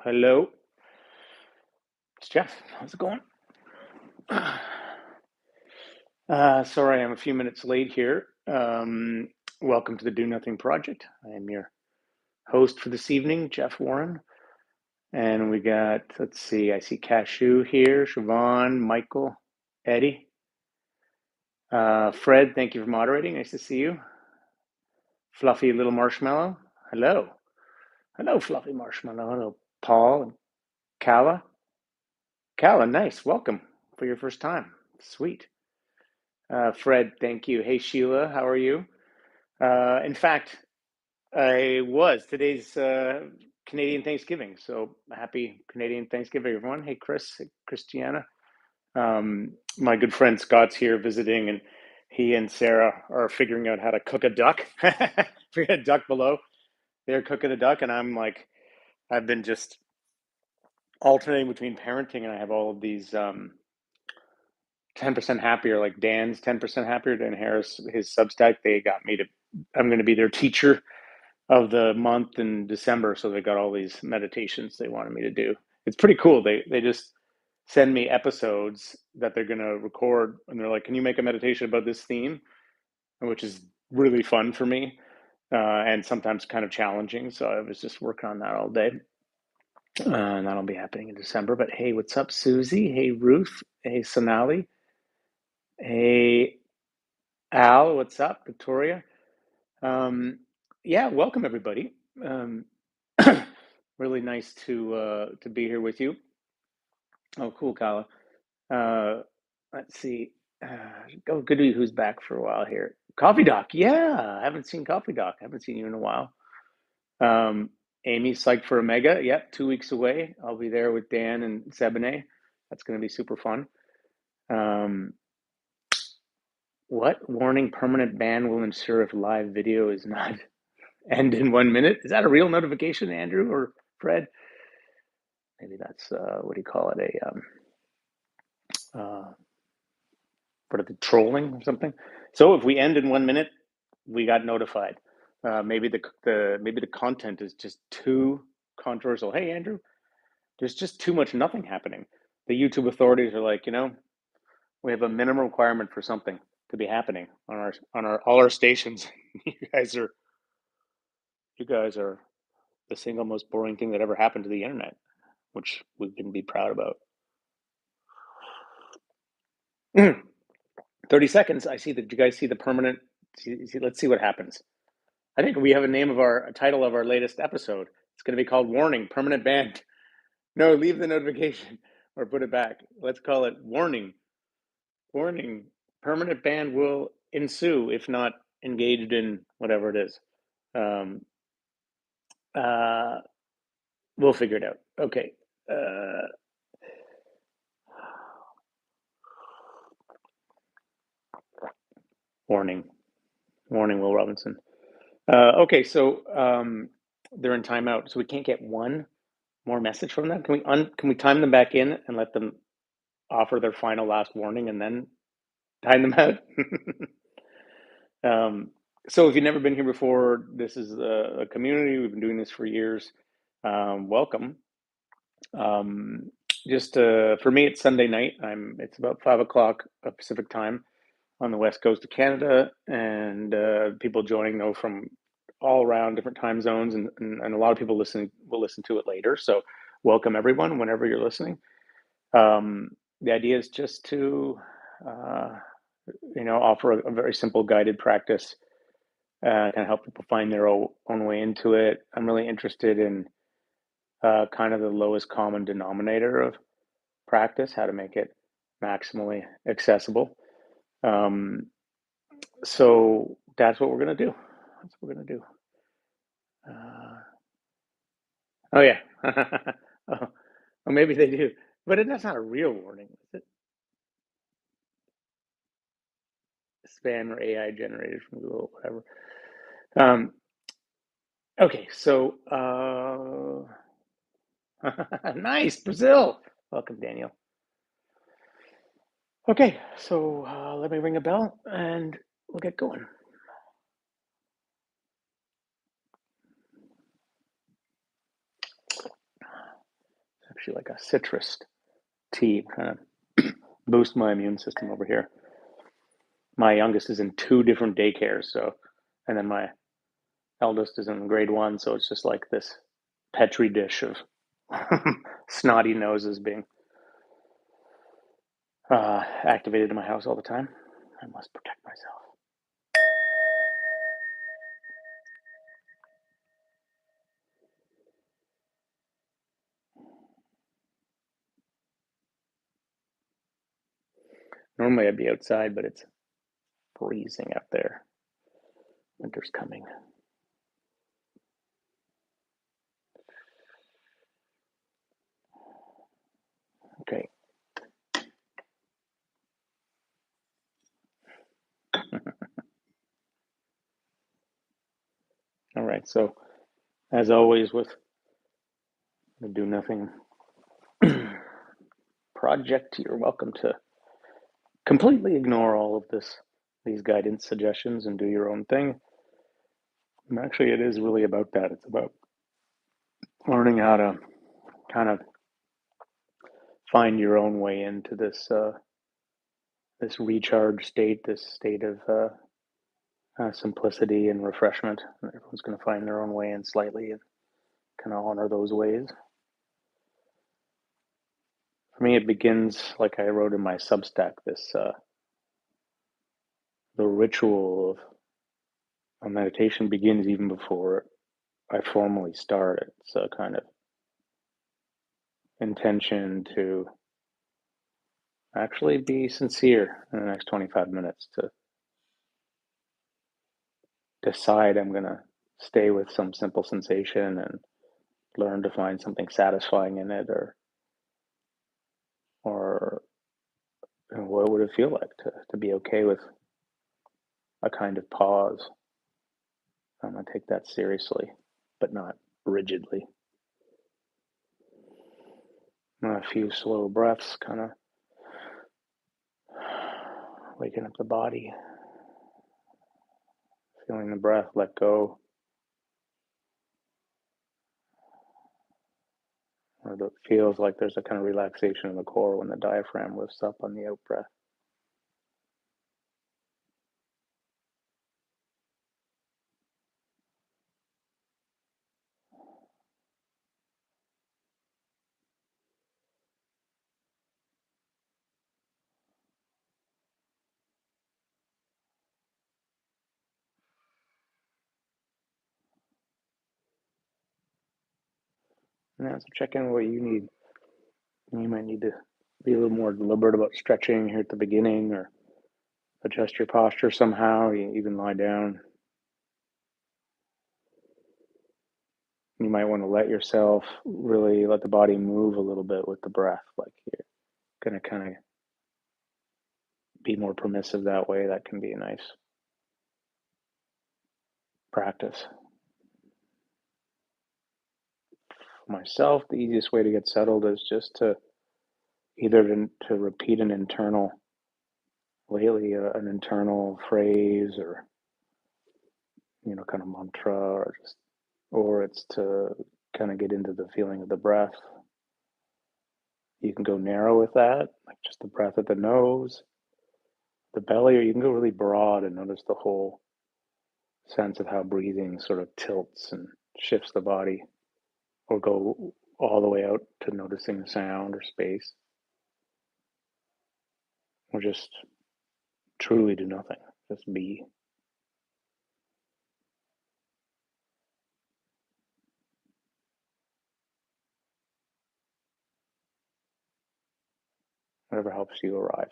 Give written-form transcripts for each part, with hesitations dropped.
Hello. It's Jeff. How's it going? Sorry, I'm a few minutes late here. Welcome to the Do Nothing Project. I am your host for this evening, Jeff Warren. And we got, let's see, I see Cashew here, Siobhan, Michael, Eddie. Fred, thank you for moderating. Nice to see you. Fluffy Little Marshmallow. Hello. Hello, Fluffy Marshmallow. Hello, Paul and Kala. Kala, nice. Welcome for your first time. Sweet. Fred, thank you. Hey, Sheila, how are you? In fact, today's Canadian Thanksgiving. So happy Canadian Thanksgiving, everyone. Hey, Chris, hey, Christiana. My good friend Scott's here visiting, and he and Sarah are figuring out how to cook a duck. We got a duck below. They're cooking a duck, and I've been just alternating between parenting, and I have all of these 10% happier, like Dan's 10% happier, Dan Harris, his Substack. I'm going to be their teacher of the month in December. So they got all these meditations they wanted me to do. It's pretty cool. They just send me episodes that they're going to record, and they're like, can you make a meditation about this theme? Which is really fun for me, and sometimes kind of challenging. So I was just working on that all day. And that'll be happening in December. But hey, what's up, Susie? Hey, Ruth. Hey, Sonali. Hey, Al. What's up, Victoria? Yeah, welcome everybody. Really nice to be here with you. Oh, cool, Kala. Let's see. Goody, who's back for a while here? Coffee Doc. Yeah, I haven't seen Coffee Doc. I haven't seen you in a while. Amy, psyched for Omega. Yep, 2 weeks away. I'll be there with Dan and Sebene. That's going to be super fun. What warning? Permanent ban will ensure if live video is not end in 1 minute. Is that a real notification, Andrew or Fred? Maybe that's what do you call it? What are the trolling or something? So if we end in 1 minute, we got notified. Maybe the content is just too controversial. Hey, Andrew, there's just too much nothing happening. The YouTube authorities are like, we have a minimum requirement for something to be happening on our all our stations. you guys are the single most boring thing that ever happened to the internet, which we can be proud about. 30 seconds. Did you guys see the permanent? Let's see what happens. I think we have a title of our latest episode. It's going to be called Warning, Permanent Ban. No, leave the notification or put it back. Let's call it Warning. Warning, permanent ban will ensue if not engaged in whatever it is. We'll figure it out. Okay. Warning, Will Robinson. Okay, so they're in timeout, so we can't get one more message from them. Can we time them back in and let them offer their final last warning and then time them out? So if you've never been here before, this is a community. We've been doing this for years. Welcome. Just for me, it's Sunday night. It's about 5 o'clock Pacific time on the west coast of Canada, and people joining though from all around different time zones, and a lot of people will listen to it later. So welcome everyone whenever you're listening. The idea is just to offer a very simple guided practice, kind of help people find their own way into it. I'm really interested in kind of the lowest common denominator of practice, how to make it maximally accessible. So that's what we're going to do. That's what we're going to do. Oh, yeah. Oh, maybe they do. But that's not a real warning, is it? Spam or AI generated from Google, whatever. Okay, so nice, Brazil. Welcome, Daniel. Okay, so let me ring a bell and we'll get going. actually like a citrus tea, kind of boost my immune system over here. My youngest is in 2 different daycares, and then my eldest is in grade 1, so it's just like this petri dish of snotty noses being activated in my house all the time. I must protect myself. Normally I'd be outside, but it's freezing out there. Winter's coming. Okay. All right. So, as always, with the Do Nothing project, you're welcome to completely ignore all of these guidance suggestions and do your own thing. And actually, it is really about that. It's about learning how to kind of find your own way into this recharge state, this state of simplicity and refreshment. And everyone's going to find their own way in slightly and kind of honor those ways. For me, it begins like I wrote in my Substack. The ritual of a meditation begins even before I formally start. It's a kind of intention to actually be sincere in the next 25 minutes, to decide I'm going to stay with some simple sensation and learn to find something satisfying in it, or what would it feel like to be okay with a kind of pause. I'm going to take that seriously, but not rigidly. A few slow breaths, kind of waking up the body, feeling the breath let go, or it feels like there's a kind of relaxation in the core when the diaphragm lifts up on the out breath. And now, so check in what you need. You might need to be a little more deliberate about stretching here at the beginning, or adjust your posture somehow. You even lie down. You might want to let yourself really let the body move a little bit with the breath, like you're going to kind of be more permissive that way. That can be a nice practice. For myself, the easiest way to get settled is just to either to repeat an internal phrase, or kind of mantra, or it's to kind of get into the feeling of the breath. You can go narrow with that, like just the breath at the nose, the belly, or you can go really broad and notice the whole sense of how breathing sort of tilts and shifts the body, or go all the way out to noticing sound or space, or just truly do nothing, just be. Whatever helps you arrive.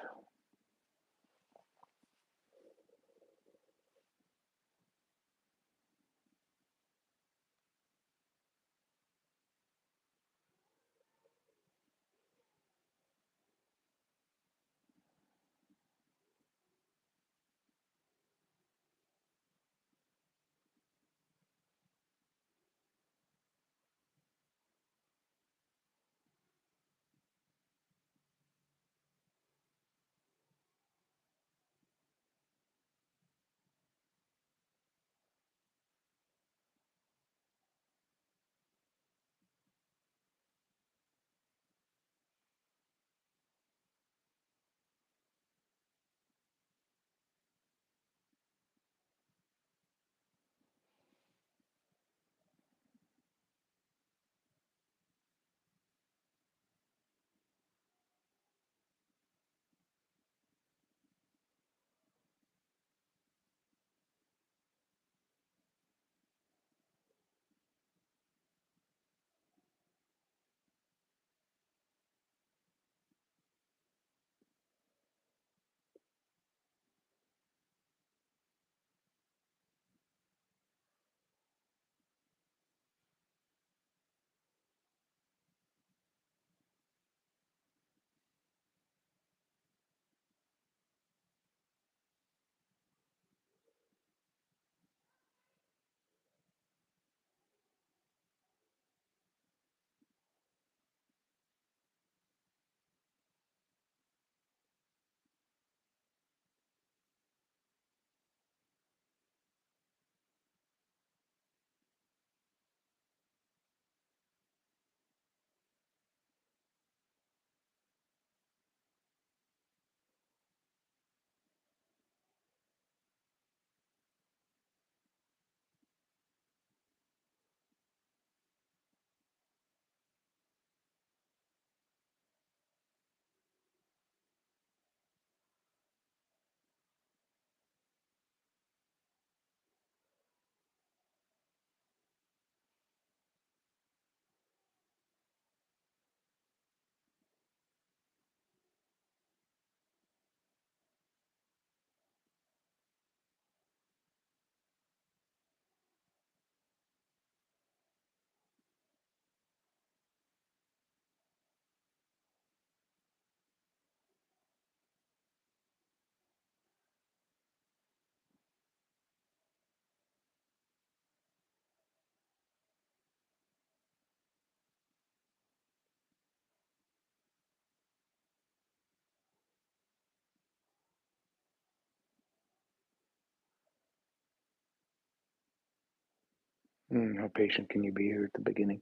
How patient can you be here at the beginning?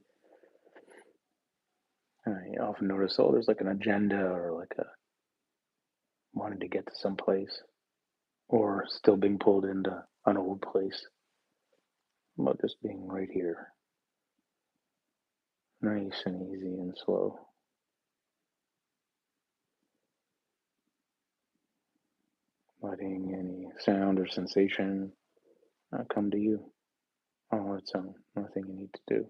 I often notice, oh, there's like an agenda or like a wanting to get to some place or still being pulled into an old place. About just being right here, nice and easy and slow, letting any sound or sensation come to you all on its own. Nothing you need to do.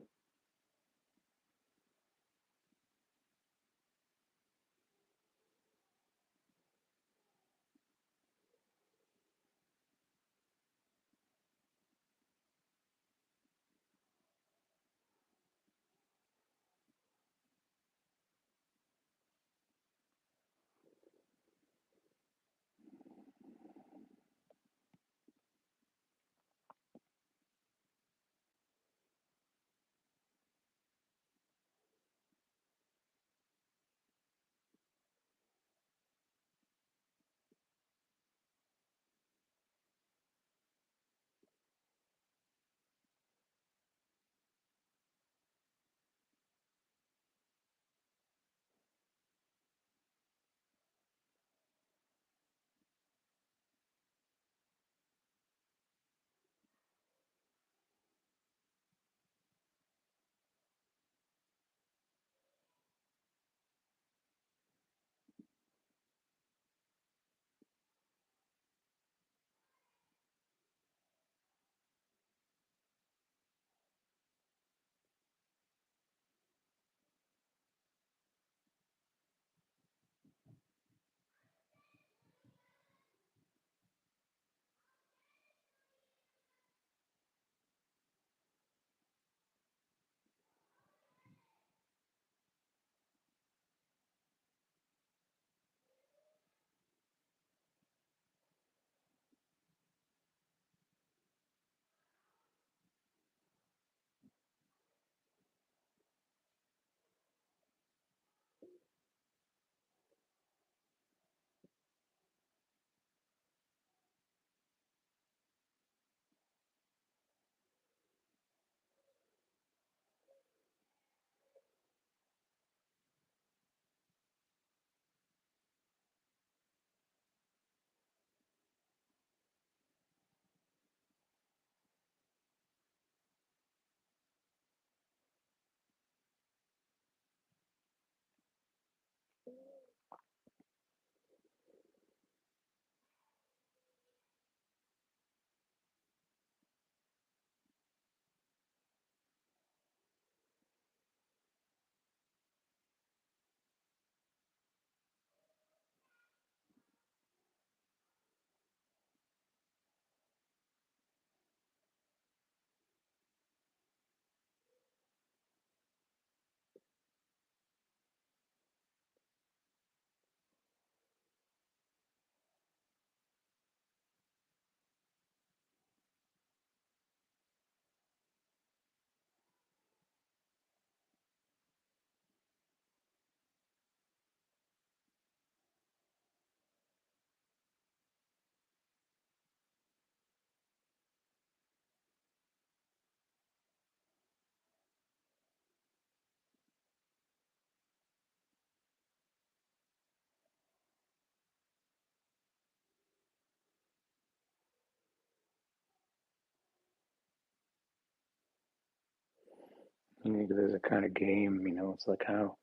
There's a kind of game, it's like how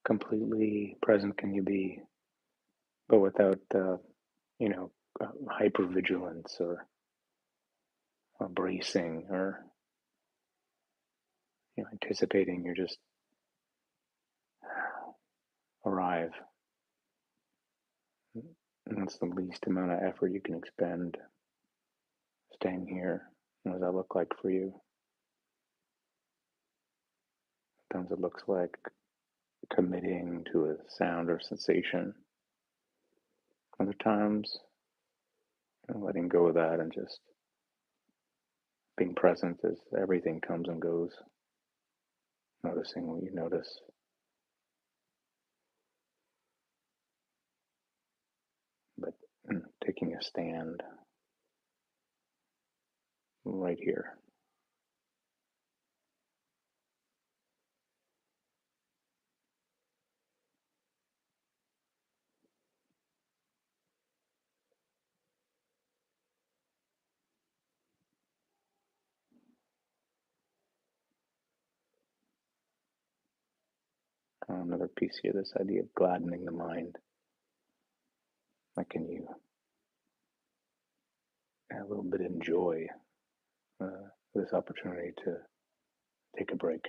completely present can you be, but without, you know, hypervigilance or bracing or, anticipating. You're just arrive. And that's the least amount of effort you can expend staying here. What does that look like for you? Sometimes it looks like committing to a sound or sensation. Other times, letting go of that and just being present as everything comes and goes, noticing what you notice, but taking a stand right here. Another piece here, this idea of gladdening the mind. Like, can you a little bit enjoy this opportunity to take a break?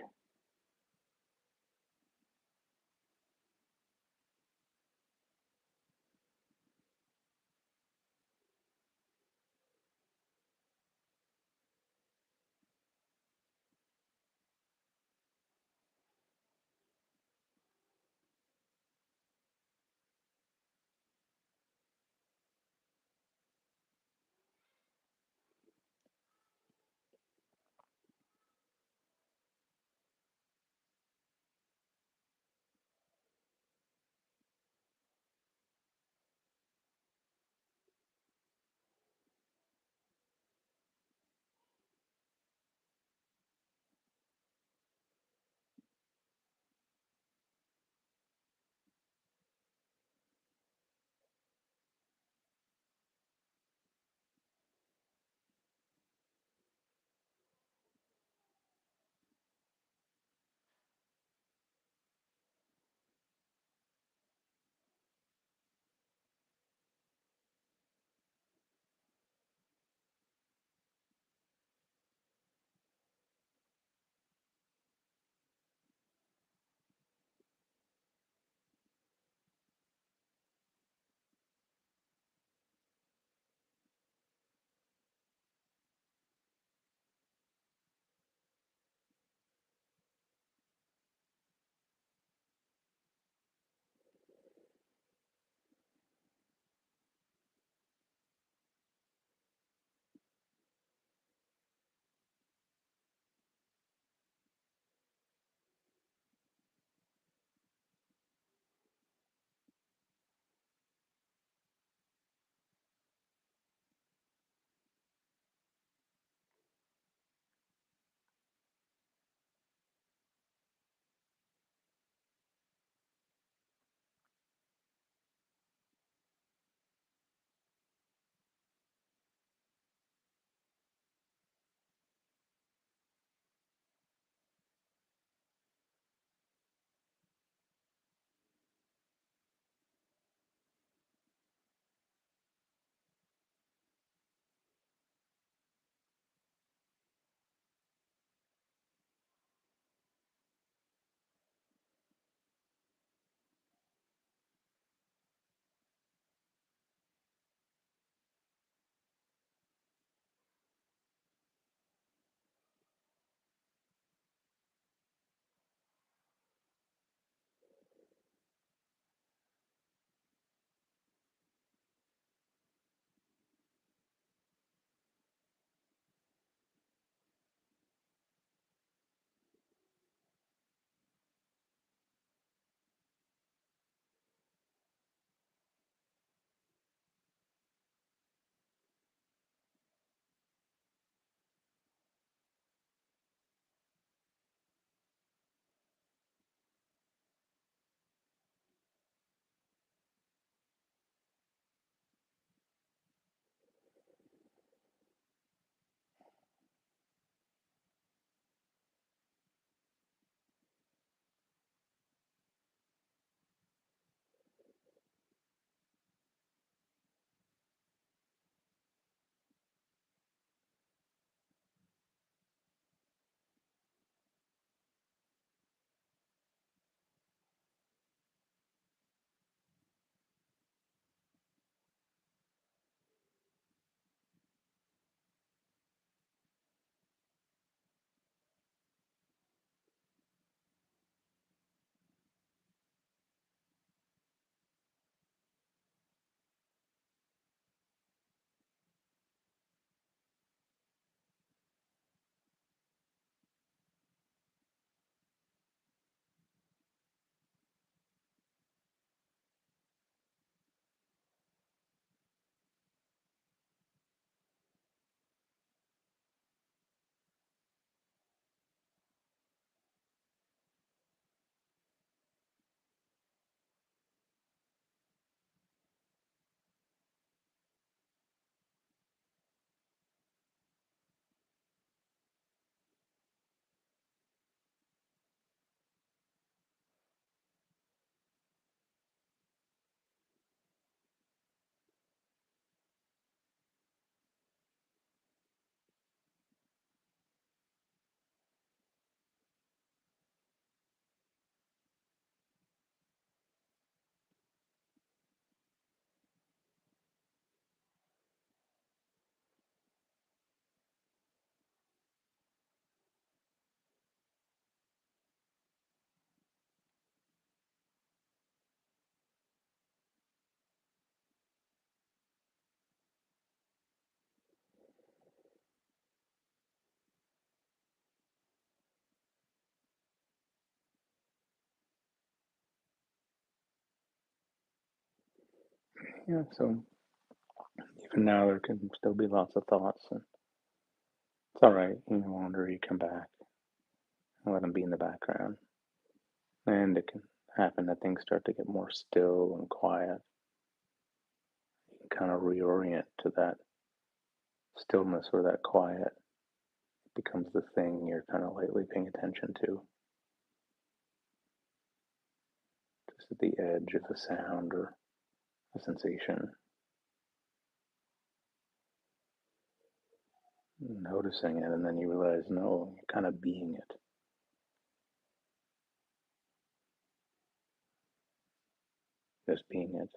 Yeah, so even now there can still be lots of thoughts, and it's all right. You no wonder you come back and let them be in the background, and it can happen that things start to get more still and quiet. You can kind of reorient to that stillness or that quiet. It becomes the thing you're kind of lightly paying attention to, just at the edge of a sound or a sensation, noticing it, and then you realize, no, you're kind of being it, just being it.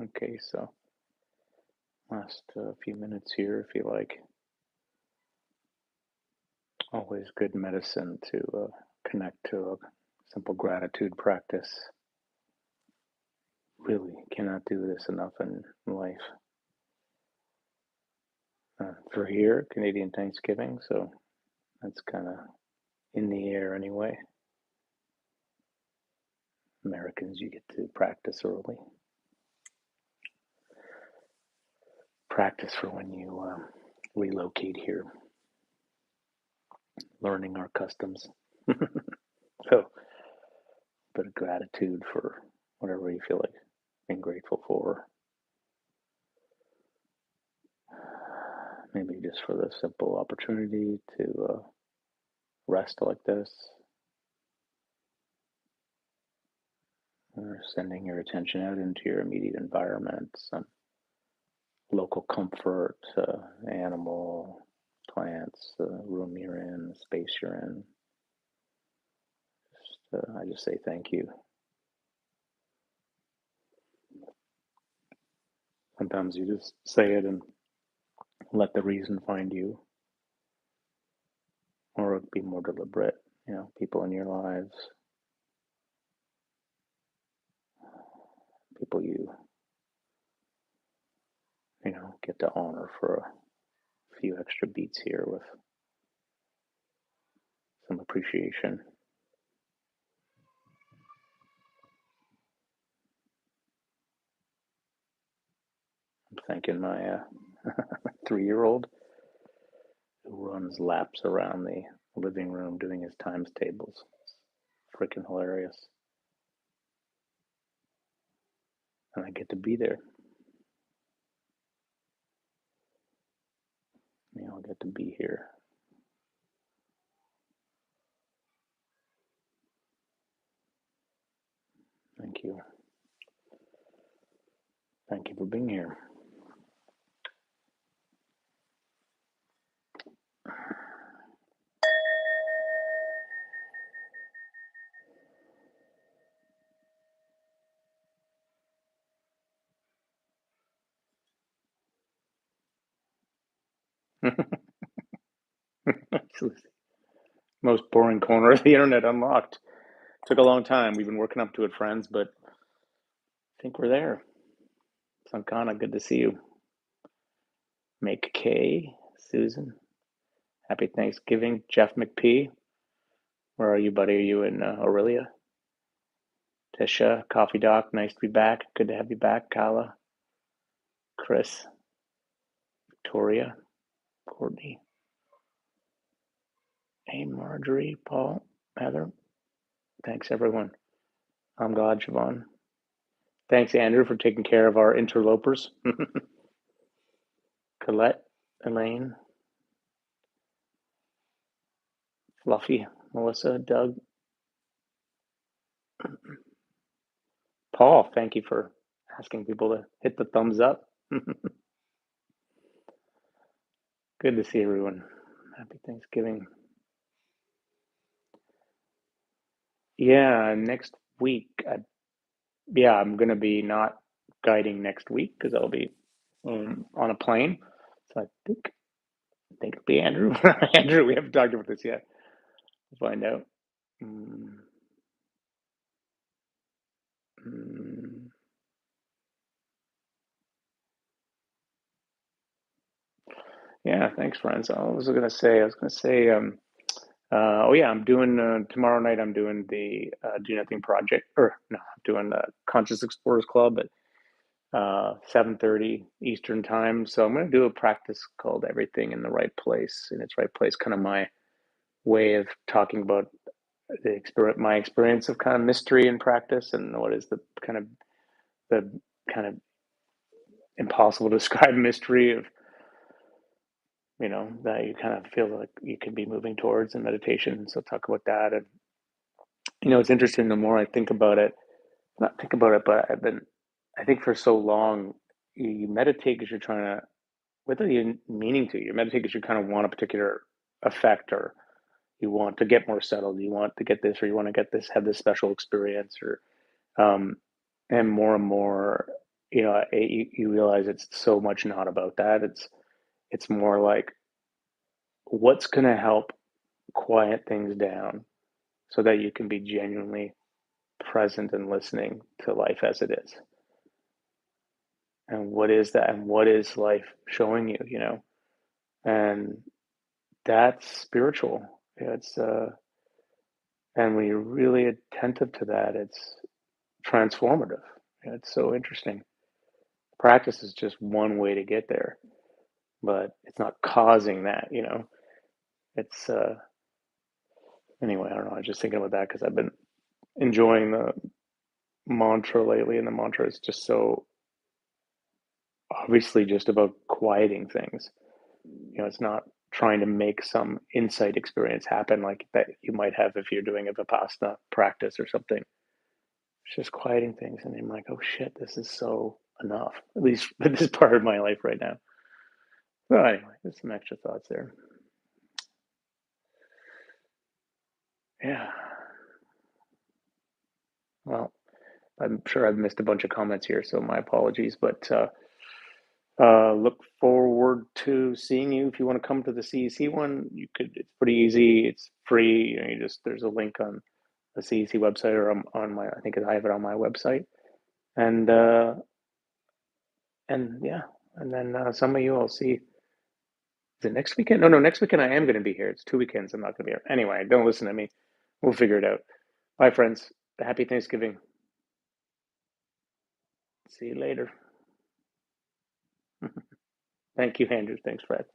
Okay, so last few minutes here, if you like. Always good medicine to connect to a simple gratitude practice. Really cannot do this enough in life. For here, Canadian Thanksgiving, so that's kind of in the air anyway. Americans, you get to practice early. Practice for when you relocate here, learning our customs. So, but gratitude for whatever you feel like being grateful for. maybe just for the simple opportunity to rest like this, or sending your attention out into your immediate environment, some local comfort, animal, plants, the room you're in, the space you're in. I just say thank you. Sometimes you just say it and let the reason find you, or be more deliberate. People in your lives, people get to honor for a few extra beats here with some appreciation. I'm thanking my 3-year-old who runs laps around the living room doing his times tables. It's freaking hilarious. And I get to be there. I get to be here. Thank you. Thank you for being here. Most boring corner of the internet unlocked. Took a long time. We've been working up to it, friends, but I think we're there. Sankana, good to see you. Make K, Susan. Happy Thanksgiving. Jeff McP. Where are you, buddy? Are you in Aurelia? Tisha, Coffee Doc, nice to be back. Good to have you back. Kala, Chris, Victoria, Courtney. Hey, Marjorie, Paul, Heather. Thanks, everyone. I'm glad, Siobhan. Thanks, Andrew, for taking care of our interlopers. Colette, Elaine, Fluffy, Melissa, Doug. Paul, thank you for asking people to hit the thumbs up. Good to see everyone. Happy Thanksgiving. Yeah, next week. I'm going to be not guiding next week because I'll be on a plane. So I think it'll be Andrew. Andrew, we haven't talked about this yet. We'll find out. Yeah, thanks, friends. I was going to say, I'm doing tomorrow night. I'm doing the Do Nothing Project, or no, I'm doing the Conscious Explorers Club at 7:30 Eastern Time. So I'm going to do a practice called Everything in the Right Place, in its right place. Kind of my way of talking about my experience of kind of mystery in practice, and what is the kind of impossible to describe mystery of that you kind of feel like you can be moving towards in meditation. So talk about that. And it's interesting, the more I think about it, not think about it, but I think for so long, you meditate because you're trying to, without even meaning to, you meditate because you kind of want a particular effect, or you want to get more settled, you want to get this, or you want to get this, have this special experience, or um and more, you realize it's so much not about that. It's more like, what's going to help quiet things down so that you can be genuinely present and listening to life as it is. And what is that? And what is life showing you? And that's spiritual. It's and when you're really attentive to that, it's transformative. It's so interesting. Practice is just one way to get there, but it's not causing that. It's anyway, I don't know. I was just thinking about that because I've been enjoying the mantra lately, and the mantra is just so obviously just about quieting things. it's not trying to make some insight experience happen like that you might have if you're doing a Vipassana practice or something. It's just quieting things, and I'm like, oh shit, this is so enough. At least for this part of my life right now. Well, anyway, there's some extra thoughts there. Yeah. Well, I'm sure I've missed a bunch of comments here, so my apologies. But look forward to seeing you if you want to come to the CEC one. You could. It's pretty easy. It's free. You just there's a link on the CEC website or on my. I think I have it on my website. And yeah, and then some of you I'll see. Is it next weekend? No, next weekend I am going to be here. It's 2 weekends. I'm not going to be here. Anyway, don't listen to me. We'll figure it out. Bye, friends. Happy Thanksgiving. See you later. Thank you, Andrew. Thanks, Fred.